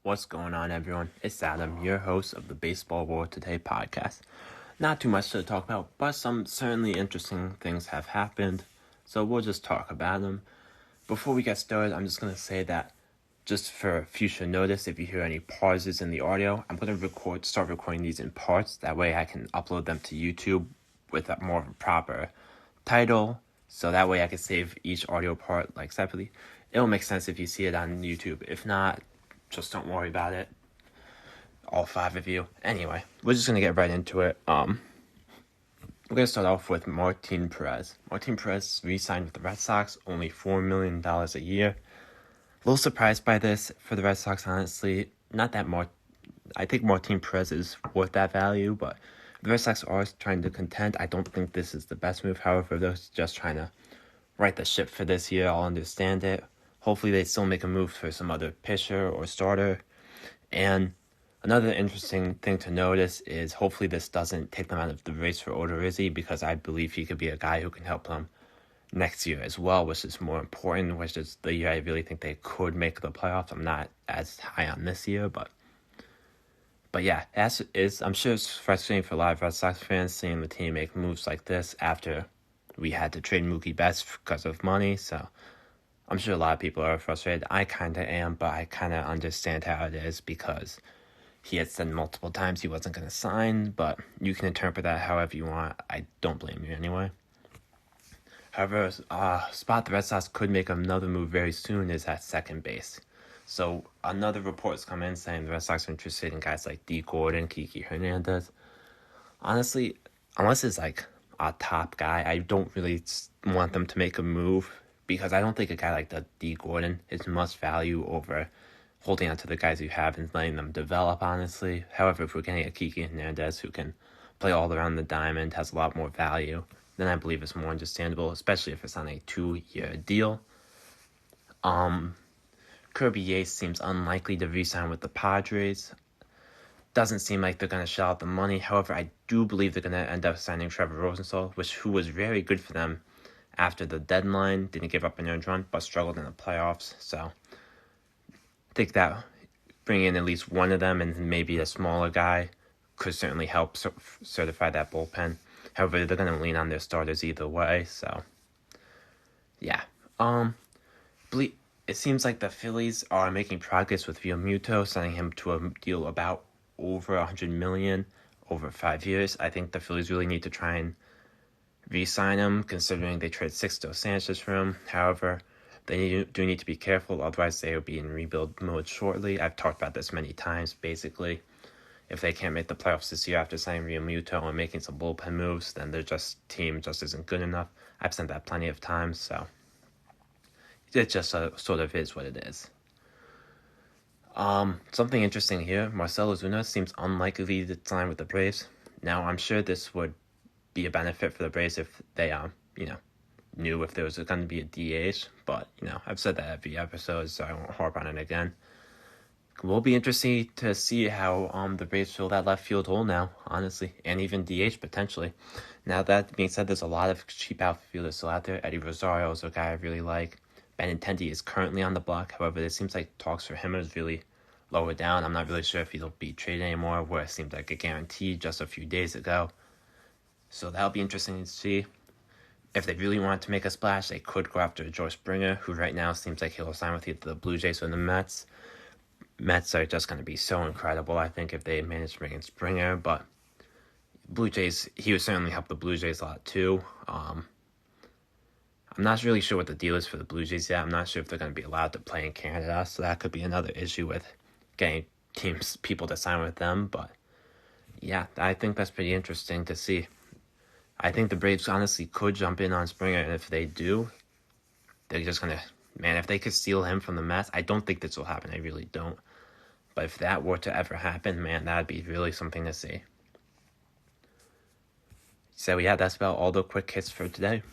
What's going on, everyone? It's Adam, your host of the Baseball World Today podcast. Not too much to talk about, but some certainly interesting things have happened, so we'll just talk about them. Before we get started, I'm just going to say that just for future notice, if you hear any pauses in the audio, I'm going to start recording these in parts. That way I can upload them to YouTube with a more of a proper title, so that way I can save each audio part separately. It'll make sense if you see it on YouTube. If not, just don't worry about it. All 5 of you. Anyway, we're just going to get right into it. We're going to start off with Martin Perez. Martin Perez re-signed with the Red Sox, only $4 million a year. A little surprised by this for the Red Sox, honestly. Not that much. I think Martin Perez is worth that value, but the Red Sox are trying to contend. I don't think this is the best move. However, they're just trying to right the ship for this year. I'll understand it. Hopefully they still make a move for some other pitcher or starter. And another interesting thing to notice is hopefully this doesn't take them out of the race for Odorizzi, because I believe he could be a guy who can help them next year as well, which is more important, which is the year I really think they could make the playoffs. I'm not as high on this year, but yeah, I'm sure it's frustrating for a lot of Red Sox fans seeing the team make moves like this after we had to trade Mookie Betts because of money, so I'm sure a lot of people are frustrated. I kind of am, but I kind of understand how it is, because he had said multiple times he wasn't going to sign, but you can interpret that however you want. I don't blame you anyway. However, spot the Red Sox could make another move very soon is at second base. So another report's come in saying the Red Sox are interested in guys like D. Gordon, Kiki Hernandez. Honestly, unless it's like a top guy, I don't really want them to make a move, because I don't think a guy like the D. Gordon is much value over holding on to the guys you have and letting them develop, honestly. However, if we're getting a Kiki Hernandez who can play all around the diamond, has a lot more value, then I believe it's more understandable, especially if it's on a 2-year deal. Kirby Yates seems unlikely to re-sign with the Padres. Doesn't seem like they're going to shell out the money. However, I do believe they're going to end up signing Trevor Rosenthal, who was very good for them after the deadline. Didn't give up an earned run, but struggled in the playoffs. So I think that bringing in at least one of them, and maybe a smaller guy, could certainly help certify that bullpen. However, they're going to lean on their starters either way. So yeah. It seems like the Phillies are making progress with Realmuto, signing him to a deal about over $100 million over 5 years. I think the Phillies really need to try and re-sign him, considering they traded Sixto Sanchez for him. However, they do need to be careful, otherwise they will be in rebuild mode shortly. I've talked about this many times. Basically, if they can't make the playoffs this year after signing Realmuto and making some bullpen moves, then their team just isn't good enough. I've said that plenty of times, so it just sort of is what it is. Something interesting here, Perez Ozuna seems unlikely to sign with the Braves. Now, I'm sure this would be a benefit for the Braves if they, knew if there was going to be a DH, but, I've said that every episode, so I won't harp on it again. It will be interesting to see how the Braves fill that left field hole now, honestly, and even DH potentially. Now, that being said, there's a lot of cheap outfielders still out there. Eddie Rosario is a guy I really like. Benintendi is currently on the block. However, it seems like talks for him is really lower down. I'm not really sure if he'll be traded anymore, where it seemed like a guarantee just a few days ago. So that'll be interesting to see. If they really want to make a splash, they could go after George Springer, who right now seems like he'll sign with either the Blue Jays or the Mets. Mets are just going to be so incredible, I think, if they manage to bring in Springer. But Blue Jays, he would certainly help the Blue Jays a lot too. I'm not really sure what the deal is for the Blue Jays yet. I'm not sure if they're going to be allowed to play in Canada, so that could be another issue with getting people to sign with them. But yeah, I think that's pretty interesting to see. I think the Braves honestly could jump in on Springer, and if they do, they're just going to, if they could steal him from the Mets, I don't think this will happen. I really don't. But if that were to ever happen, that'd be really something to see. So yeah, that's about all the quick hits for today.